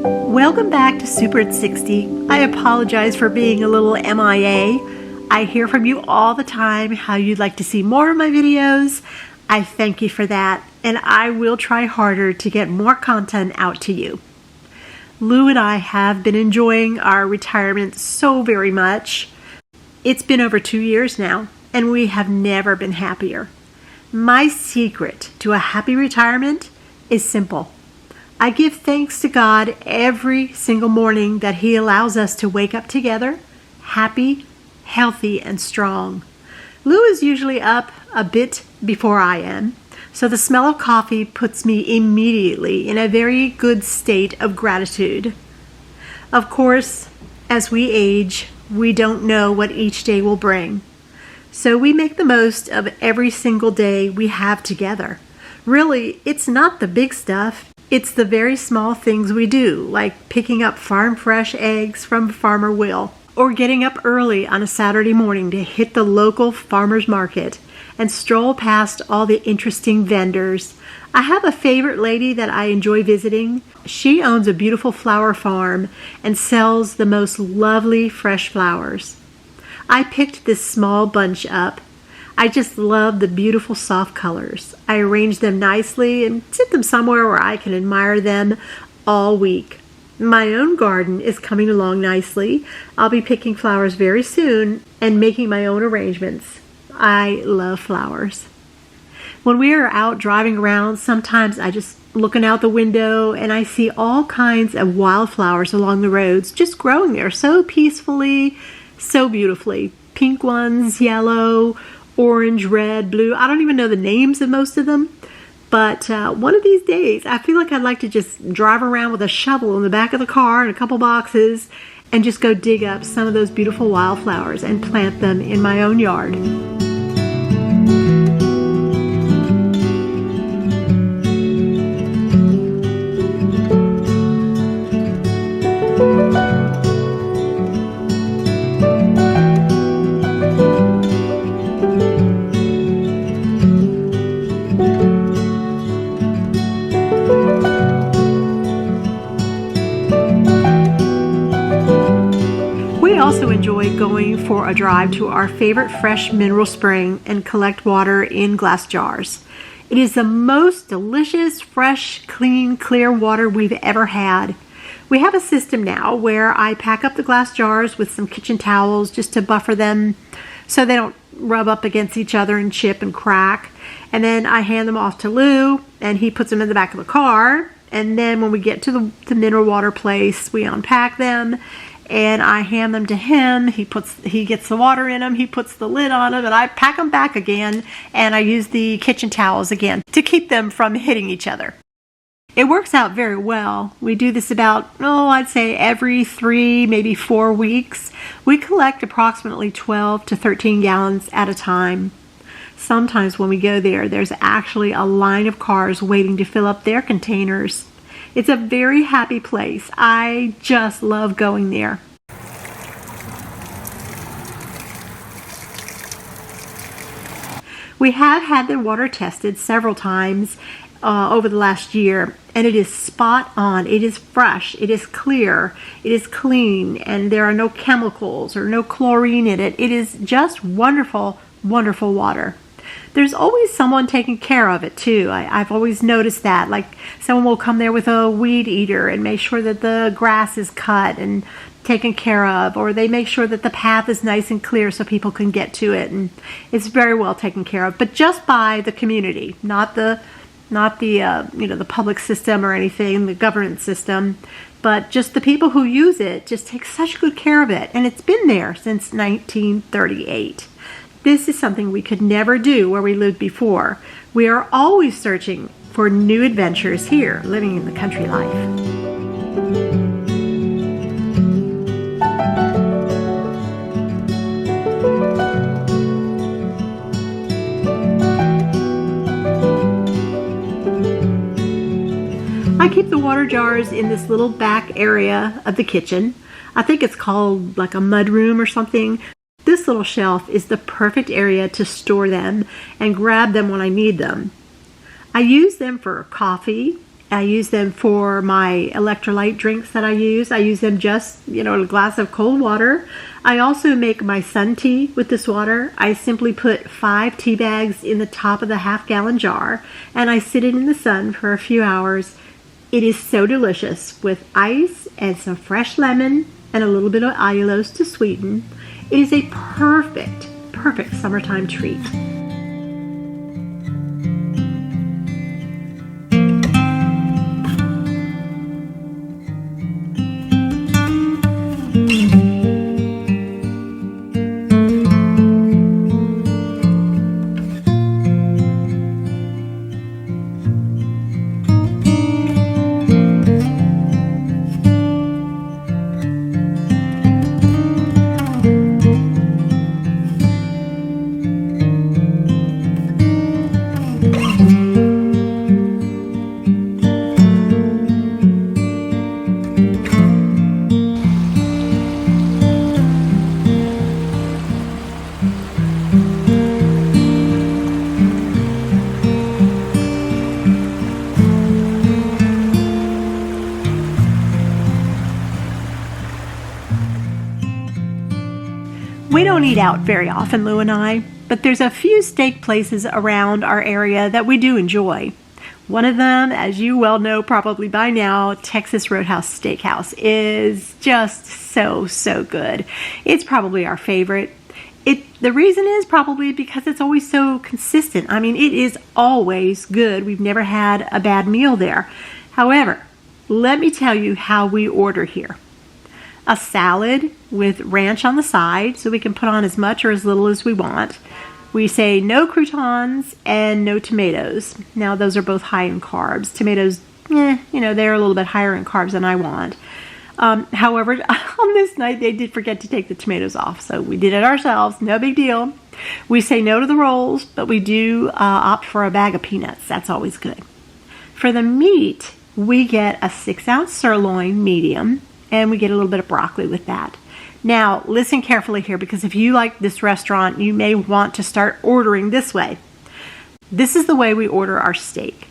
Welcome back to Super at 60. I apologize for being a little MIA. I hear from you all the time how you'd like to see more of my videos. I thank you for that, and I will try harder to get more content out to you. Lou and I have been enjoying our retirement so very much. It's been over 2 years now, and we have never been happier. My secret to a happy retirement is simple. I give thanks to God every single morning that He allows us to wake up together, happy, healthy, and strong. Lou is usually up a bit before I am, so the smell of coffee puts me immediately in a very good state of gratitude. Of course, as we age, we don't know what each day will bring. So we make the most of every single day we have together. Really, it's not the big stuff. It's the very small things we do, like picking up farm fresh eggs from Farmer Will, or getting up early on a Saturday morning to hit the local farmer's market and stroll past all the interesting vendors. I have a favorite lady that I enjoy visiting. She owns a beautiful flower farm and sells the most lovely fresh flowers. I picked this small bunch up. I just love the beautiful soft colors. I arrange them nicely and sit them somewhere where I can admire them all week. My own garden is coming along nicely. I'll be picking flowers very soon and making my own arrangements. I love flowers. When we are out driving around, sometimes I just looking out the window and I see all kinds of wildflowers along the roads just growing there so peacefully, so beautifully. Pink ones, yellow, orange, red, blue. I don't even know the names of most of them. But one of these days, I feel like I'd like to just drive around with a shovel in the back of the car and a couple boxes and just go dig up some of those beautiful wildflowers and plant them in my own yard. We also enjoy going for a drive to our favorite fresh mineral spring and collect water in glass jars. It is the most delicious, fresh, clean, clear water we've ever had. We have a system now where I pack up the glass jars with some kitchen towels just to buffer them so they don't rub up against each other and chip and crack. And then I hand them off to Lou and he puts them in the back of the car. And then when we get to the mineral water place, we unpack them and I hand them to him. He gets the water in them, he puts the lid on them, and I pack them back again, and I use the kitchen towels again to keep them from hitting each other. It works out very well. We do this about, I'd say every 3, maybe 4 weeks. We collect approximately 12 to 13 gallons at a time. Sometimes when we go there, there's actually a line of cars waiting to fill up their containers. It's a very happy place. I just love going there. We have had the water tested several times over the last year, and it is spot on. It is fresh, it is clear, it is clean, and there are no chemicals or no chlorine in it. It is just wonderful, wonderful water. There's always someone taking care of it too. I've always noticed that. Like someone will come there with a weed eater and make sure that the grass is cut and taken care of, or they make sure that the path is nice and clear so people can get to it, and it's very well taken care of. But just by the community, not the the public system or anything, the government system, but just the people who use it just take such good care of it, and it's been there since 1938. This is something we could never do where we lived before. We are always searching for new adventures here, living in the country life. I keep the water jars in this little back area of the kitchen. I think it's called like a mud room or something. This little shelf is the perfect area to store them and grab them when I need them. I use them for coffee, I use them for my electrolyte drinks that I use. I use them just, in a glass of cold water. I also make my sun tea with this water. I simply put 5 tea bags in the top of the half-gallon jar, and I sit it in the sun for a few hours. It is so delicious with ice and some fresh lemon and a little bit of allulose to sweeten. It is a perfect summertime treat. We don't eat out very often, Lou and I, but there's a few steak places around our area that we do enjoy. One of them, as you well know probably by now, Texas Roadhouse Steakhouse, is just so good. It's probably our favorite. The reason is probably because it's always so consistent. I mean, it is always good. We've never had a bad meal there. However, let me tell you how we order here. A salad with ranch on the side, so we can put on as much or as little as we want. We say no croutons and no tomatoes. Now, those are both high in carbs. Tomatoes, they're a little bit higher in carbs than I want. However, on this night, they did forget to take the tomatoes off, so we did it ourselves. No big deal. We say no to the rolls, but we do opt for a bag of peanuts. That's always good. For the meat, we get a 6-ounce sirloin medium, and we get a little bit of broccoli with that. Now, listen carefully here, because if you like this restaurant, you may want to start ordering this way. This is the way we order our steak.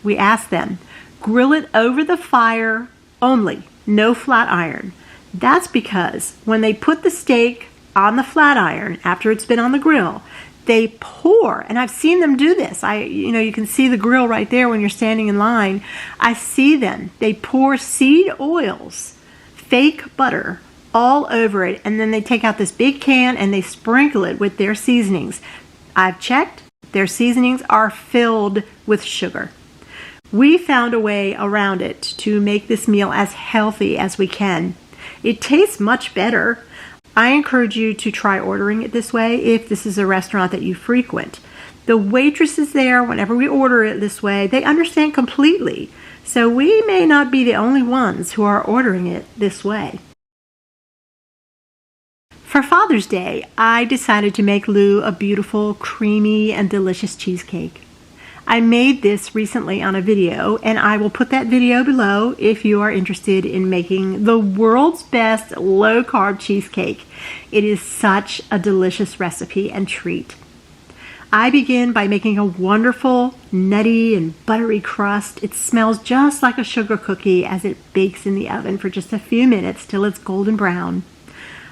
We ask them, grill it over the fire only, no flat iron. That's because when they put the steak on the flat iron after it's been on the grill, they pour, and I've seen them do this. You can see the grill right there when you're standing in line. I see them. They pour seed oils, fake butter, all over it, and then they take out this big can and they sprinkle it with their seasonings. I've checked. Their seasonings are filled with sugar. We found a way around it to make this meal as healthy as we can. It tastes much better. I encourage you to try ordering it this way if this is a restaurant that you frequent. The waitresses there, whenever we order it this way, they understand completely. So we may not be the only ones who are ordering it this way. For Father's Day, I decided to make Lou a beautiful, creamy, and delicious cheesecake. I made this recently on a video, and I will put that video below if you are interested in making the world's best low-carb cheesecake. It is such a delicious recipe and treat. I begin by making a wonderful, nutty, and buttery crust. It smells just like a sugar cookie as it bakes in the oven for just a few minutes till it's golden brown.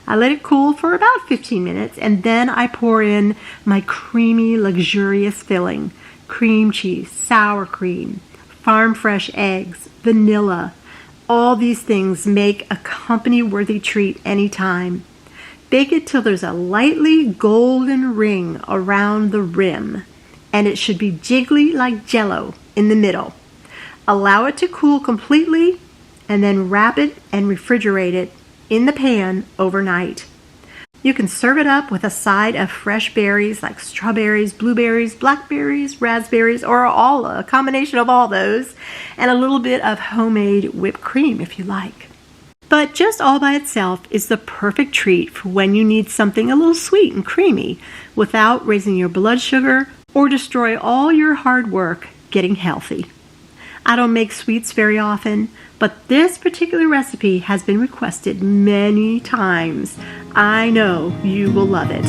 I let it cool for about 15 minutes, and then I pour in my creamy, luxurious filling. Cream cheese, sour cream, farm fresh eggs, vanilla. All these things make a company-worthy treat anytime. Bake it till there's a lightly golden ring around the rim, and it should be jiggly like Jell-O in the middle. Allow it to cool completely, and then wrap it and refrigerate it in the pan overnight. You can serve it up with a side of fresh berries like strawberries, blueberries, blackberries, raspberries, or a combination of all those, and a little bit of homemade whipped cream if you like. But just all by itself is the perfect treat for when you need something a little sweet and creamy without raising your blood sugar or destroy all your hard work getting healthy. I don't make sweets very often, but this particular recipe has been requested many times. I know you will love it.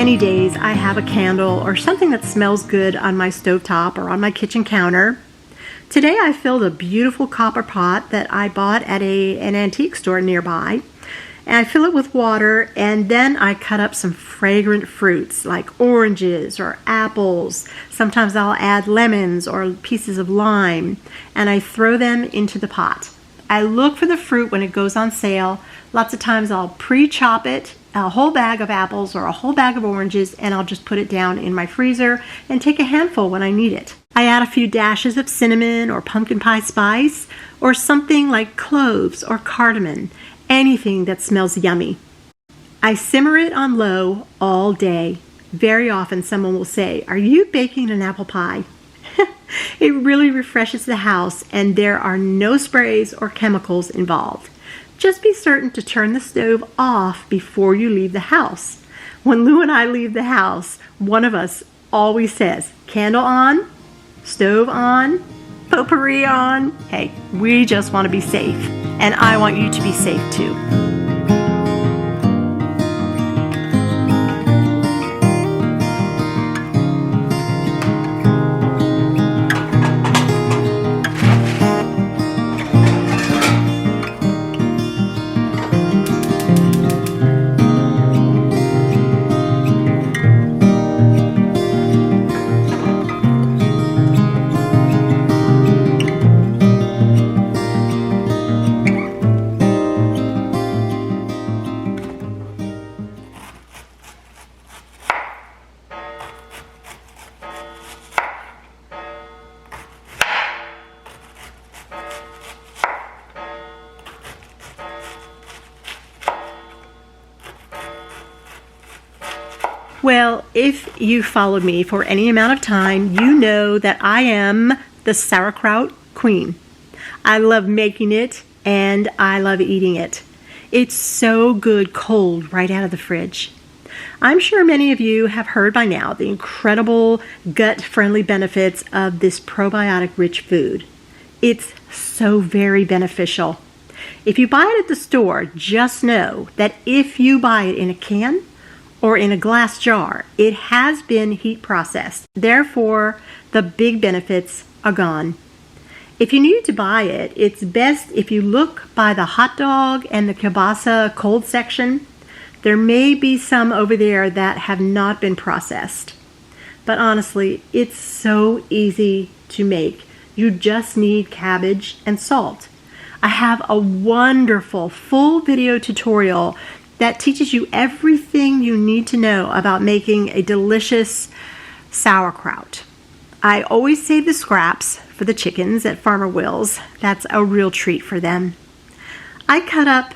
many days I have a candle or something that smells good on my stovetop or on my kitchen counter. Today I filled a beautiful copper pot that I bought at an antique store nearby. And I fill it with water, and then I cut up some fragrant fruits like oranges or apples. Sometimes I'll add lemons or pieces of lime, and I throw them into the pot. I look for the fruit when it goes on sale. Lots of times I'll pre-chop it, a whole bag of apples or a whole bag of oranges, and I'll just put it down in my freezer and take a handful when I need it. I add a few dashes of cinnamon or pumpkin pie spice or something like cloves or cardamom, anything that smells yummy. I simmer it on low all day. Very often someone will say, "Are you baking an apple pie?" It really refreshes the house, and there are no sprays or chemicals involved. Just be certain to turn the stove off before you leave the house. When Lou and I leave the house, one of us always says, "Candle on, stove on, potpourri on." Hey, we just want to be safe, and I want you to be safe too. Well, if you followed me for any amount of time, you know that I am the sauerkraut queen. I love making it and I love eating it. It's so good cold right out of the fridge. I'm sure many of you have heard by now the incredible gut-friendly benefits of this probiotic-rich food. It's so very beneficial. If you buy it at the store, just know that if you buy it in a can or in a glass jar, it has been heat processed. Therefore, the big benefits are gone. If you need to buy it, it's best if you look by the hot dog and the kielbasa cold section. There may be some over there that have not been processed. But honestly, it's so easy to make. You just need cabbage and salt. I have a wonderful full video tutorial that teaches you everything you need to know about making a delicious sauerkraut. I always save the scraps for the chickens at Farmer Will's. That's a real treat for them. I cut up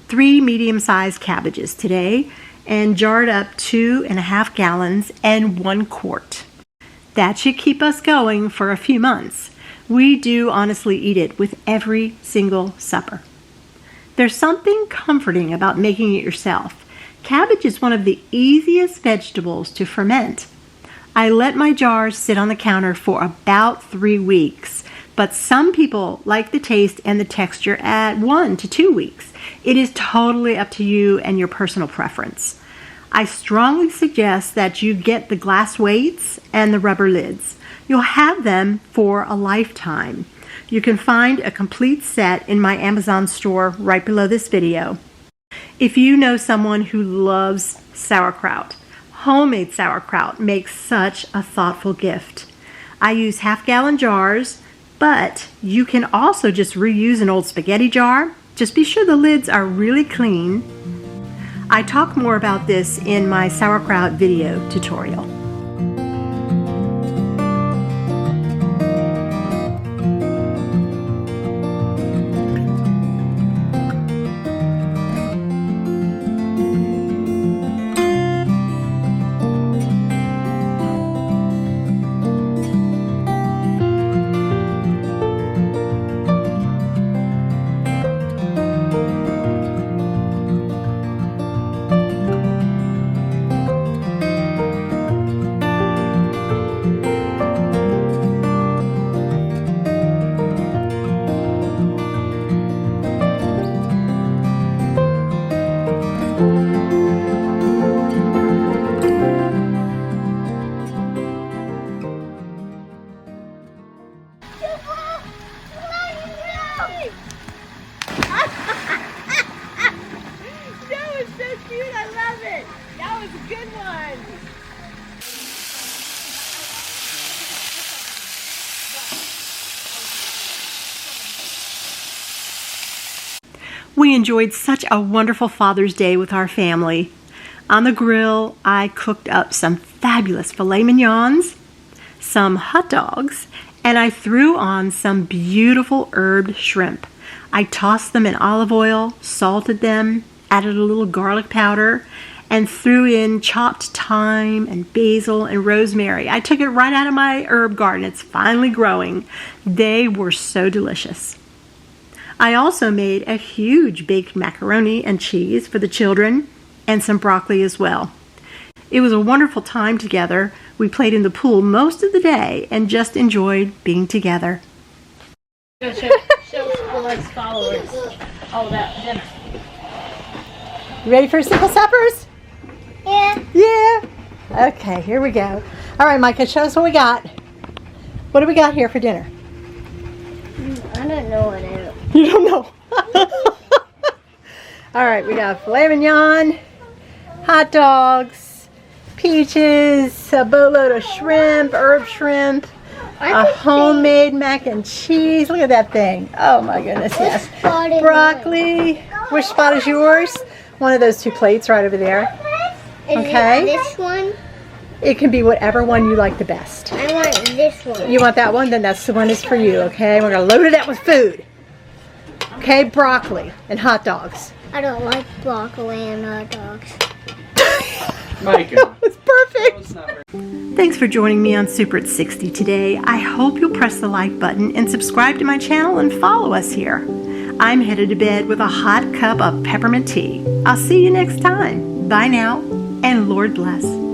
3 medium-sized cabbages today and jarred up 2.5 gallons and 1 quart. That should keep us going for a few months. We do honestly eat it with every single supper. There's something comforting about making it yourself. Cabbage is one of the easiest vegetables to ferment. I let my jars sit on the counter for about 3 weeks, but some people like the taste and the texture at 1 to 2 weeks. It is totally up to you and your personal preference. I strongly suggest that you get the glass weights and the rubber lids. You'll have them for a lifetime. You can find a complete set in my Amazon store right below this video. If you know someone who loves sauerkraut, homemade sauerkraut makes such a thoughtful gift. I use half-gallon jars, but you can also just reuse an old spaghetti jar. Just be sure the lids are really clean. I talk more about this in my sauerkraut video tutorial. That was so cute. I love it. That was a good one. We enjoyed such a wonderful Father's Day with our family. On the grill, I cooked up some fabulous filet mignons, some hot dogs, and I threw on some beautiful herbed shrimp. I tossed them in olive oil, salted them, added a little garlic powder, and threw in chopped thyme and basil and rosemary. I took it right out of my herb garden. It's finally growing. They were so delicious. I also made a huge baked macaroni and cheese for the children and some broccoli as well. It was a wonderful time together. We played in the pool most of the day and just enjoyed being together. Show Lord's followers all about them. You ready for simple suppers? Yeah. Yeah. Okay, here we go. All right, Micah, show us what we got. What do we got here for dinner? I don't know what it is. You don't know. All right, we got filet mignon, hot dogs, peaches, a boatload of shrimp, herb shrimp, a homemade mac and cheese. Look at that thing. Oh my goodness, yes. Broccoli. Which spot is yours? One of those two plates right over there. Okay. This one? It can be whatever one you like the best. I want this one. You want that one? Then that's the one that's for you, okay? We're going to load it up with food. Okay, broccoli and hot dogs. I don't like broccoli and hot dogs. Micah. That was perfect. No, it's not Thanks for joining me on Super at 60 today. I hope you'll press the like button and subscribe to my channel and follow us here. I'm headed to bed with a hot cup of peppermint tea. I'll see you next time. Bye now, and Lord bless.